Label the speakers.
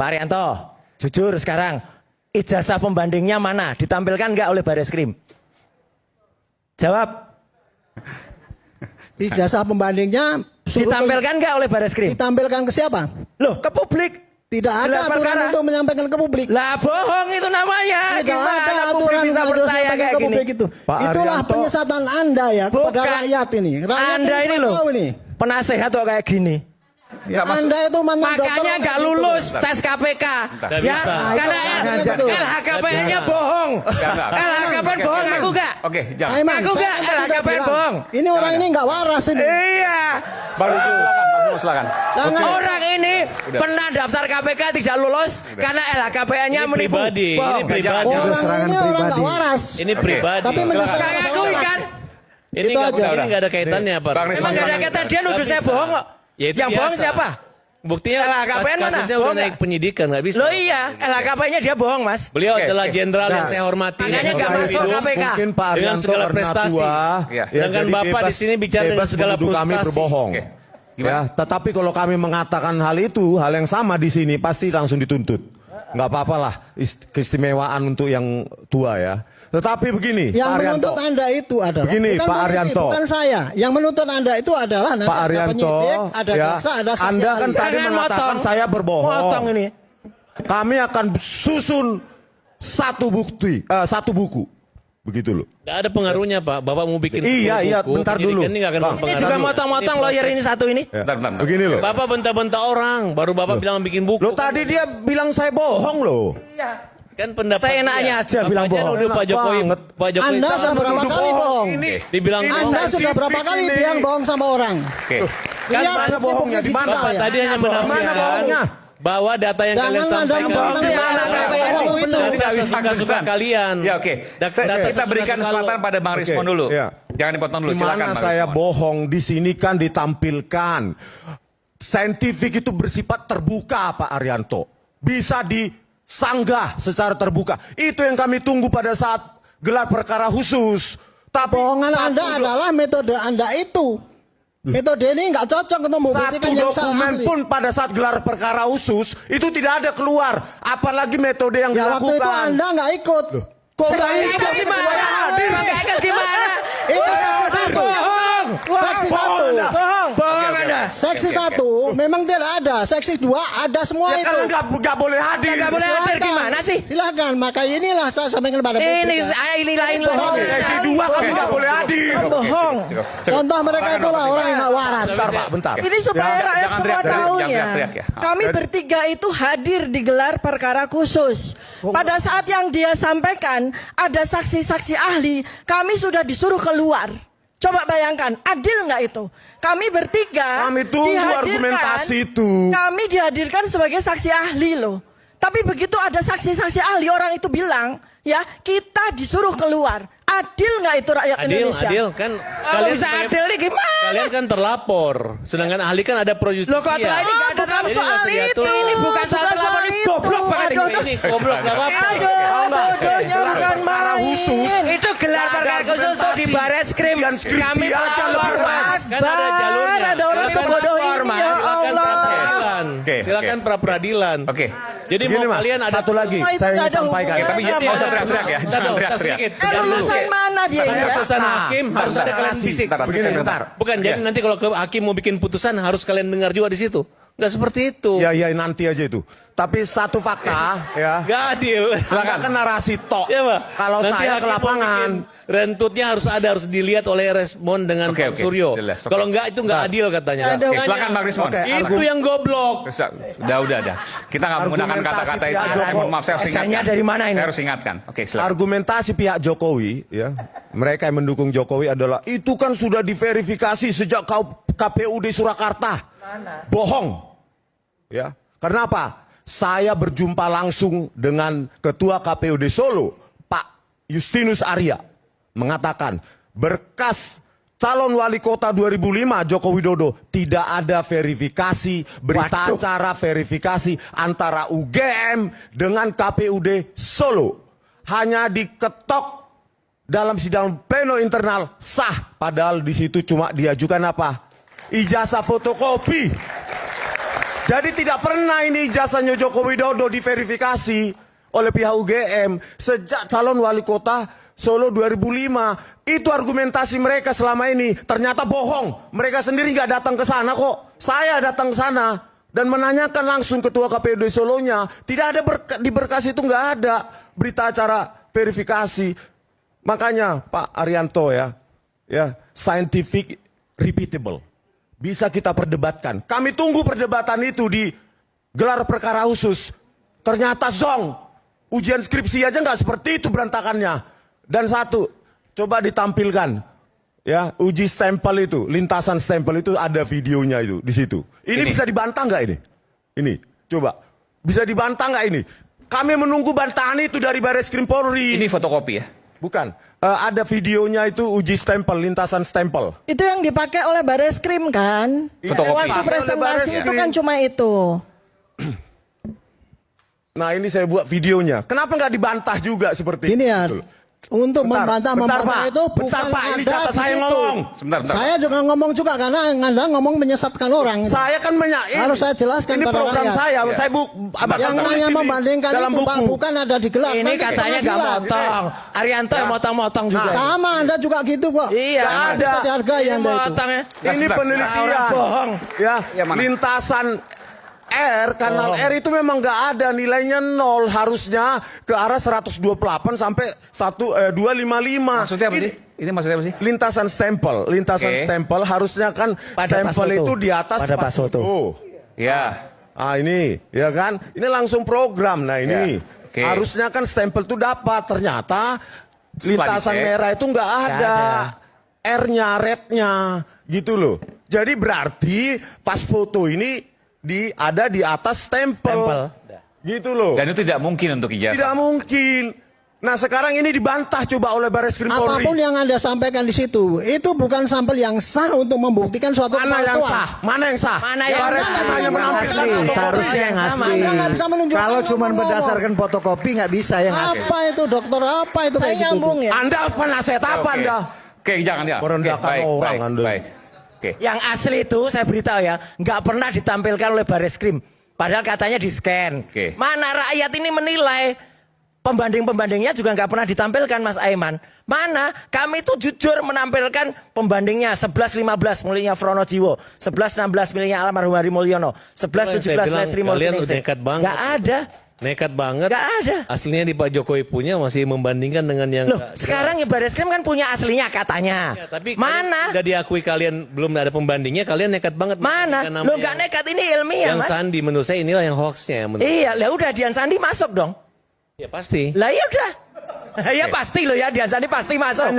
Speaker 1: Pak Arianto, jujur sekarang, ijazah pembandingnya mana? Ditampilkan nggak oleh Bareskrim? Jawab.
Speaker 2: Ijazah pembandingnya
Speaker 1: Ditampilkan nggak oleh Bareskrim?
Speaker 2: ditampilkan ke siapa?
Speaker 1: Loh, ke publik.
Speaker 2: Tidak ada
Speaker 1: Gelar
Speaker 2: aturan
Speaker 1: perkara.
Speaker 2: untuk menyampaikan ke publik.
Speaker 1: Lah bohong itu namanya.
Speaker 2: Tidak
Speaker 1: Gimana
Speaker 2: ada
Speaker 1: publik
Speaker 2: aturan
Speaker 1: bisa
Speaker 2: untuk
Speaker 1: percaya
Speaker 2: menyampaikan
Speaker 1: kayak
Speaker 2: ke
Speaker 1: gini?
Speaker 2: publik itu.
Speaker 3: Pak
Speaker 2: Itulah
Speaker 3: Arianto.
Speaker 2: penyesatan Anda ya kepada
Speaker 1: Bukan.
Speaker 2: rakyat ini. Rakyat
Speaker 1: Anda ini
Speaker 2: semua
Speaker 1: loh,
Speaker 2: tahu ini.
Speaker 1: penasehat kok kayak gini.
Speaker 2: Ya, Anda itu mantan dokter.
Speaker 1: Makanya nggak lulus tes KPK. Ya, karena LHKPN-nya bohong. LHKPN bohong, aku nggak.
Speaker 4: Oke, jangan.
Speaker 2: Aiman,
Speaker 1: Aku
Speaker 2: saya
Speaker 1: nggak,
Speaker 2: kan sudah
Speaker 1: LHKPN
Speaker 2: bilang,
Speaker 1: bohong.
Speaker 2: Ini orang ini nggak waras ini.
Speaker 1: Iya.
Speaker 4: Bang Nul, silakan.
Speaker 2: Jangan.
Speaker 1: Orang ini pernah daftar KPK tidak lulus karena LHKPN-nya
Speaker 5: Ini
Speaker 1: menipu.
Speaker 5: pribadi,
Speaker 1: Bohong.
Speaker 5: ini pribadi.
Speaker 2: Orang
Speaker 3: serangan
Speaker 2: ini orang
Speaker 3: pribadi.
Speaker 2: nggak waras.
Speaker 5: Ini pribadi.
Speaker 2: Tapi menyampaikan
Speaker 1: Saya
Speaker 2: kepada
Speaker 1: akui
Speaker 2: orang.
Speaker 1: kan.
Speaker 5: Ini
Speaker 2: Itu aja.
Speaker 5: nggak ada kaitannya, Pak.
Speaker 4: Bang Risman,
Speaker 1: Emang nggak ada kata dia nuduh saya bohong kok.
Speaker 5: Ya, itu
Speaker 1: Yang bohong
Speaker 5: biasa.
Speaker 1: siapa?
Speaker 5: Buktinya
Speaker 1: LHKPN mana?
Speaker 5: kasusnya
Speaker 1: Bohong
Speaker 5: udah naik
Speaker 1: nggak?
Speaker 5: penyidikan, nggak bisa.
Speaker 1: Loh iya, LHKPN-nya dia bohong, Mas.
Speaker 5: Beliau
Speaker 4: Oke,
Speaker 5: adalah
Speaker 4: oke.
Speaker 5: jenderal yang saya hormati.
Speaker 1: Makanya
Speaker 5: yang
Speaker 1: nggak
Speaker 5: seumur
Speaker 1: masuk
Speaker 5: hidup.
Speaker 1: KPK.
Speaker 3: Mungkin Pak
Speaker 5: Dengan
Speaker 3: Arianto
Speaker 5: segala
Speaker 3: karena
Speaker 5: prestasi.
Speaker 3: tua,
Speaker 4: Iya.
Speaker 5: Sedangkan
Speaker 3: jadi
Speaker 5: Bapak di sini bicara dengan
Speaker 3: bebas
Speaker 5: segala
Speaker 3: menuduh kami
Speaker 5: frustasi.
Speaker 3: berbohong.
Speaker 4: Oke.
Speaker 3: Ya, tetapi kalau kami mengatakan hal itu, hal yang sama di sini pasti langsung dituntut. Nggak apa-apa lah, keistimewaan untuk yang tua ya. Tetapi begini,
Speaker 2: Yang
Speaker 3: Pak Arianto.
Speaker 2: menuntut Anda itu adalah
Speaker 3: Begini,
Speaker 2: bukan
Speaker 3: Pak
Speaker 2: polisi,
Speaker 3: Arianto.
Speaker 2: bukan saya. Yang menuntut Anda itu adalah nanti
Speaker 3: Pak
Speaker 2: ada
Speaker 3: Arianto,
Speaker 2: penyidik, ada
Speaker 3: ya,
Speaker 2: jaksa, ada saksi
Speaker 3: Anda kan
Speaker 2: ahli.
Speaker 3: tadi
Speaker 1: Jangan
Speaker 3: mengatakan
Speaker 1: motong.
Speaker 3: saya berbohong.
Speaker 1: Motong ini.
Speaker 3: Kami akan susun satu bukti, satu buku, begitu loh.
Speaker 5: Nggak ada pengaruhnya, Pak. Bapak mau bikin
Speaker 3: Iya,
Speaker 5: 10
Speaker 3: iya,
Speaker 5: buku,
Speaker 3: bentar
Speaker 5: penyidikan
Speaker 3: dulu.
Speaker 5: Ini nggak akan
Speaker 3: Bang,
Speaker 1: Ini
Speaker 5: mempengaruhi.
Speaker 1: juga motong-motong lawyer ini satu ini.
Speaker 3: Ya,
Speaker 4: Bentar.
Speaker 3: begini loh.
Speaker 5: Bapak bentar-bentar orang, baru Bapak bilang bikin buku.
Speaker 3: Lo tadi dia bilang saya bohong loh.
Speaker 5: Kan pendapat
Speaker 1: Saya enaknya aja bilang bohong.
Speaker 5: Udah Pak Jokowi,
Speaker 3: Banget.
Speaker 5: Pak Jokowi
Speaker 2: Anda sudah berapa
Speaker 3: menuduh
Speaker 2: kali bohong?
Speaker 5: dibilang
Speaker 3: Ini
Speaker 5: bohong.
Speaker 2: Anda
Speaker 3: saya
Speaker 2: sudah berapa
Speaker 3: kritik
Speaker 2: kali
Speaker 3: ini.
Speaker 2: bilang bohong sama orang?
Speaker 4: Oke.
Speaker 3: Kan
Speaker 2: Lihat
Speaker 3: mana
Speaker 2: bukti
Speaker 3: bohongnya?
Speaker 2: bukti
Speaker 3: Di mana?
Speaker 2: kita
Speaker 5: Bapak
Speaker 2: ya.
Speaker 5: tadi hanya
Speaker 3: Mana
Speaker 5: menafsirkan
Speaker 3: bohongnya?
Speaker 5: bahwa data yang
Speaker 2: Jangan
Speaker 5: kalian
Speaker 2: Anda
Speaker 5: sampaikan
Speaker 2: membantah
Speaker 5: itu
Speaker 2: mana
Speaker 1: KPN
Speaker 2: bohong
Speaker 1: itu.
Speaker 2: benar.
Speaker 5: suka-suka kalian.
Speaker 4: Ya oke.
Speaker 5: Data
Speaker 4: Kita
Speaker 5: suka-suka
Speaker 4: berikan
Speaker 5: lo.
Speaker 4: kesempatan pada Bang
Speaker 3: Oke,
Speaker 4: Rismon dulu.
Speaker 3: iya.
Speaker 4: Jangan dipotong dulu.
Speaker 3: Di
Speaker 4: Silakan
Speaker 3: mana
Speaker 4: Bang
Speaker 3: saya
Speaker 4: Rismon.
Speaker 3: bohong? Di sini kan ditampilkan. Saintifik itu bersifat terbuka, Pak Arianto. Bisa disanggah secara terbuka. Itu yang kami tunggu pada saat gelar perkara khusus. Tapi
Speaker 2: Bohongan Anda adalah metode Anda itu. Metode ini nggak cocok untuk membuktikan
Speaker 3: satu
Speaker 2: yang salah
Speaker 3: dokumen
Speaker 2: ahli.
Speaker 3: pun pada saat gelar perkara khusus itu tidak ada keluar. Apalagi metode yang
Speaker 2: Ya waktu itu
Speaker 3: dilakukan.
Speaker 2: Anda nggak ikut.
Speaker 3: Kok nggak
Speaker 1: Ikut
Speaker 3: ikut?
Speaker 1: gimana? Ikut gimana?
Speaker 2: Itu seksi satu.
Speaker 1: Bohong.
Speaker 2: Seksi satu.
Speaker 1: Bohong. Bohong Anda.
Speaker 2: Seksi satu memang tidak ada. Seksi dua ada semua
Speaker 3: Ya
Speaker 2: itu.
Speaker 3: kan nggak boleh hadir.
Speaker 1: Nggak boleh hadir gimana sih?
Speaker 2: Silakan. Maka inilah saya sampaikan kepada publik.
Speaker 1: Ini
Speaker 2: ya.
Speaker 1: ini lain bohong.
Speaker 3: Sesi 2 kami nggak boleh hadir.
Speaker 1: Bohong.
Speaker 2: Contoh mereka itulah orang yang nggak waras.
Speaker 3: Bentar Pak, bentar.
Speaker 6: Ini supaya
Speaker 3: Ya,
Speaker 6: rakyat
Speaker 4: jangan
Speaker 6: semua
Speaker 4: teriak,
Speaker 6: tahu
Speaker 4: jangan
Speaker 6: ya.
Speaker 4: teriak ya.
Speaker 6: Kami bertiga itu hadir di gelar perkara khusus. Pada saat yang dia sampaikan ada saksi-saksi ahli, kami sudah disuruh keluar. Coba bayangkan, adil nggak itu? Kami bertiga
Speaker 3: Kami tunggu
Speaker 6: dihadirkan-
Speaker 3: argumentasi itu.
Speaker 6: Kami dihadirkan sebagai saksi ahli loh. Tapi begitu ada saksi-saksi ahli, orang itu bilang, ya kita disuruh keluar. Adil nggak itu rakyat Indonesia?
Speaker 5: Adil kan
Speaker 1: Kalau bisa
Speaker 5: sebagai-
Speaker 1: adil nih gimana?
Speaker 5: Kalian kan terlapor, sedangkan ahli kan ada pro justisia.
Speaker 1: Loh kok telah ini nggak ada
Speaker 6: Bukan
Speaker 1: terlalu
Speaker 6: soal
Speaker 5: nggak
Speaker 6: itu.
Speaker 5: diatur.
Speaker 1: Ini bukan soal terlapor, ini
Speaker 6: itu.
Speaker 1: goblok banget
Speaker 6: Aduh,
Speaker 1: ini.
Speaker 5: Ini goblok nggak apa-apa.
Speaker 6: Aduh, bodohnya bukan main.
Speaker 1: Itu gelar perkara khusus tuh di Bareskrim.
Speaker 3: Dan skripsi
Speaker 1: Kami
Speaker 3: aja
Speaker 1: lapor,
Speaker 3: lebih
Speaker 1: Mas.
Speaker 5: Kan ada jalurnya.
Speaker 6: Ada orang
Speaker 5: Silakan
Speaker 6: sebodoh
Speaker 1: lapor,
Speaker 6: ini
Speaker 1: Mas.
Speaker 6: ya
Speaker 5: Silakan
Speaker 6: Allah.
Speaker 5: pra-peradilan.
Speaker 4: Oke,
Speaker 5: Silakan
Speaker 4: oke.
Speaker 5: pra-peradilan.
Speaker 4: Oke.
Speaker 5: Jadi
Speaker 3: Begini,
Speaker 5: mau
Speaker 3: Mas,
Speaker 5: kalian ada
Speaker 3: satu lagi
Speaker 6: Semua itu
Speaker 3: saya
Speaker 6: nggak
Speaker 3: ingin
Speaker 6: ada
Speaker 3: sampaikan.
Speaker 6: hubungannya.
Speaker 4: Tapi jangan
Speaker 6: Nggak
Speaker 4: usah
Speaker 6: ada.
Speaker 4: teriak-teriak ya. Jangan teriak-teriak.
Speaker 6: Lulusan mana dia ini ya?
Speaker 5: Putusan hakim harus ada kalian
Speaker 3: Deklarasi.
Speaker 5: bisik.
Speaker 4: Bentar,
Speaker 3: Begini,
Speaker 4: bentar.
Speaker 3: bentar.
Speaker 5: Bukan, jadi nanti kalau ke hakim mau bikin putusan harus kalian dengar juga di situ. Nggak seperti itu.
Speaker 3: Ya nanti aja itu. Tapi satu fakta ya.
Speaker 5: Nggak adil.
Speaker 3: Anda kan narasi tok.
Speaker 5: Ya, Pak.
Speaker 3: Kalau
Speaker 5: Nanti
Speaker 3: saya
Speaker 5: hakim
Speaker 3: ke
Speaker 5: mau
Speaker 3: lapangan.
Speaker 5: bikin rentutnya harus dilihat oleh Resmon dengan
Speaker 4: Oke,
Speaker 5: Pak
Speaker 4: oke.
Speaker 5: Suryo.
Speaker 4: Jelas, oke.
Speaker 5: Kalau nggak itu nggak adil katanya.
Speaker 6: Aduh.
Speaker 4: Oke, silakan Bang Rismon.
Speaker 3: Oke.
Speaker 5: Itu yang goblok.
Speaker 4: Udah. Kita nggak menggunakan
Speaker 3: Argumentasi
Speaker 4: kata-kata itu.
Speaker 3: pihak Jokowi.
Speaker 4: Mohon maaf, saya harus
Speaker 1: Esennya
Speaker 4: ingatkan.
Speaker 1: dari mana ini?
Speaker 4: Saya harus ingatkan. Oke, silakan.
Speaker 3: Argumentasi pihak Jokowi ya, mereka yang mendukung Jokowi adalah itu kan sudah diverifikasi sejak KPUD Surakarta. Bohong. Ya. Karena apa? Saya berjumpa langsung dengan Ketua KPUD Solo, Pak Justinus Arya, mengatakan berkas calon wali kota 2005 Joko Widodo tidak ada verifikasi, berita
Speaker 1: Waduh.
Speaker 3: acara verifikasi antara UGM dengan KPUD Solo. Hanya diketok dalam sidang pleno internal sah, padahal di situ cuma diajukan apa? Ijazah fotokopi. Jadi tidak pernah ini ijazahnya Joko Widodo diverifikasi oleh pihak UGM sejak calon wali kota Solo 2005. Itu argumentasi mereka selama ini. Ternyata bohong. Mereka sendiri nggak datang ke sana kok. Saya datang ke sana dan menanyakan langsung ketua KPUD Solonya. Tidak ada di berkas itu nggak ada berita acara verifikasi. Makanya Pak Arianto ya scientific repeatable. Bisa kita perdebatkan. Kami tunggu perdebatan itu di gelar perkara khusus. Ternyata zong. Ujian skripsi aja nggak seperti itu berantakannya. Dan satu, coba ditampilkan ya uji stempel itu, lintasan stempel itu ada videonya itu di situ. Ini bisa dibantah nggak ini? Ini, coba bisa dibantah nggak ini? Kami menunggu bantahan itu dari Barreskrim Polri.
Speaker 4: Ini fotokopi ya?
Speaker 3: Bukan, ada videonya itu uji stempel, lintasan stempel.
Speaker 6: Itu yang dipakai oleh Barreskrim kan?
Speaker 4: Fotokopi.
Speaker 6: Waktu presentasi itu kan cuma itu.
Speaker 3: Nah ini saya buat videonya. Kenapa nggak dibantah juga seperti
Speaker 2: Ini ya,
Speaker 3: itu?
Speaker 2: untuk membantah
Speaker 3: Pak.
Speaker 2: itu bukan
Speaker 3: Bentar, Pak. Ini
Speaker 2: ada
Speaker 3: kata
Speaker 2: di
Speaker 3: saya
Speaker 2: situ.
Speaker 3: ngomong.
Speaker 4: Sebentar.
Speaker 2: Saya juga ngomong juga karena Anda ngomong menyesatkan orang.
Speaker 3: Saya kan
Speaker 2: Harus saya jelaskan
Speaker 3: ini
Speaker 2: pada
Speaker 3: program
Speaker 2: rakyat.
Speaker 3: saya. Saya
Speaker 2: Yang namanya membandingkan
Speaker 3: dalam
Speaker 2: itu Pak,
Speaker 3: buku.
Speaker 2: bukan ada di gelap.
Speaker 1: Ini
Speaker 2: Nanti
Speaker 1: katanya
Speaker 2: di
Speaker 1: nggak
Speaker 2: gelap.
Speaker 1: motong. Arianto yang motong-motong juga.
Speaker 2: Sama Anda juga gitu kok.
Speaker 1: Iya.
Speaker 3: Nggak ada.
Speaker 2: Bisa dihargai Anda itu.
Speaker 1: Motong ya.
Speaker 3: Ini
Speaker 4: sebentar.
Speaker 3: penelitian.
Speaker 1: Orang bohong.
Speaker 3: Ya,
Speaker 4: Yang mana?
Speaker 3: lintasan R, kanal R itu memang nggak ada nilainya 0, harusnya ke arah 128 sampai 255.
Speaker 4: Maksudnya apa sih? Ini maksudnya apa sih?
Speaker 3: Lintasan stempel,
Speaker 4: Oke.
Speaker 3: stempel harusnya kan
Speaker 1: Pada pas
Speaker 3: stempel
Speaker 1: foto.
Speaker 3: itu di atas
Speaker 1: Pada pas foto.
Speaker 4: Ya.
Speaker 3: Ah ini, ya kan? Ini langsung program. Nah ini,
Speaker 4: Ya. Oke.
Speaker 3: harusnya kan stempel itu dapat. Ternyata lintasan
Speaker 4: dicek.
Speaker 3: merah itu nggak ada. R-nya, red-nya, gitu loh. Jadi berarti pas foto ini ada di atas stempel. Gitu loh.
Speaker 4: Dan itu tidak mungkin untuk ijazah.
Speaker 3: Tidak mungkin. Nah sekarang ini dibantah coba oleh Barreskrim Polri.
Speaker 2: Apapun yang Anda sampaikan di situ, itu bukan sampel yang sah untuk membuktikan suatu
Speaker 3: Mana yang
Speaker 2: kepalsuan.
Speaker 3: sah? Mana yang sah?
Speaker 1: Mana yang
Speaker 3: Barreskrim
Speaker 1: sah?
Speaker 3: hanya
Speaker 2: Yang
Speaker 3: menampilkan
Speaker 2: asli,
Speaker 3: fotokopi.
Speaker 7: Seharusnya yang asli.
Speaker 2: Anda nggak bisa menunjukkan
Speaker 7: Kalau cuma
Speaker 2: ngomong-ngomong.
Speaker 7: berdasarkan fotokopi nggak bisa yang asli.
Speaker 2: Apa itu dokter? Apa itu
Speaker 6: Saya
Speaker 2: kayak gitu?
Speaker 6: nyambung ya.
Speaker 3: Anda penasehat apa
Speaker 4: Oke.
Speaker 3: Anda?
Speaker 4: Oke, jangan ya.
Speaker 3: Merendahkan orang, Anda.
Speaker 4: Baik. Oke.
Speaker 1: Yang asli itu saya beritahu ya, nggak pernah ditampilkan oleh Barreskrim. Padahal katanya di scan.
Speaker 4: Oke.
Speaker 1: Mana rakyat ini menilai? Pembanding-pembandingnya juga nggak pernah ditampilkan, Mas Aiman. Mana? Kami itu jujur menampilkan pembandingnya 11-15 miliknya Fronojiwo, 11-16 miliknya almarhum Hari Mulyono, 11-17
Speaker 5: bilang,
Speaker 1: Lesri
Speaker 5: kalian
Speaker 1: Multiningsih.
Speaker 5: udah nekat banget.
Speaker 1: Nggak ada.
Speaker 5: Nekat banget.
Speaker 1: Nggak ada.
Speaker 5: Aslinya di Pak Jokowi punya masih membandingkan dengan yang
Speaker 1: Loh,
Speaker 5: nggak
Speaker 1: sekarang ya Barreskrim kan punya aslinya katanya.
Speaker 5: jelas. Ya, tapi
Speaker 1: mana?
Speaker 5: udah diakui kalian belum ada pembandingnya, kalian nekat banget.
Speaker 1: Mana?
Speaker 5: membandingkan nama
Speaker 1: Lo nggak
Speaker 5: yang-
Speaker 1: nekat, ini ilmiah,
Speaker 5: Yang
Speaker 1: Mas.
Speaker 5: Sandi menurut saya inilah yang hoaxnya.
Speaker 1: Iya, lah udah Dian Sandi masuk dong.
Speaker 5: Ya pasti.
Speaker 1: Lah ya udah. Ya pasti loh ya, Dian Sandi pasti masuk.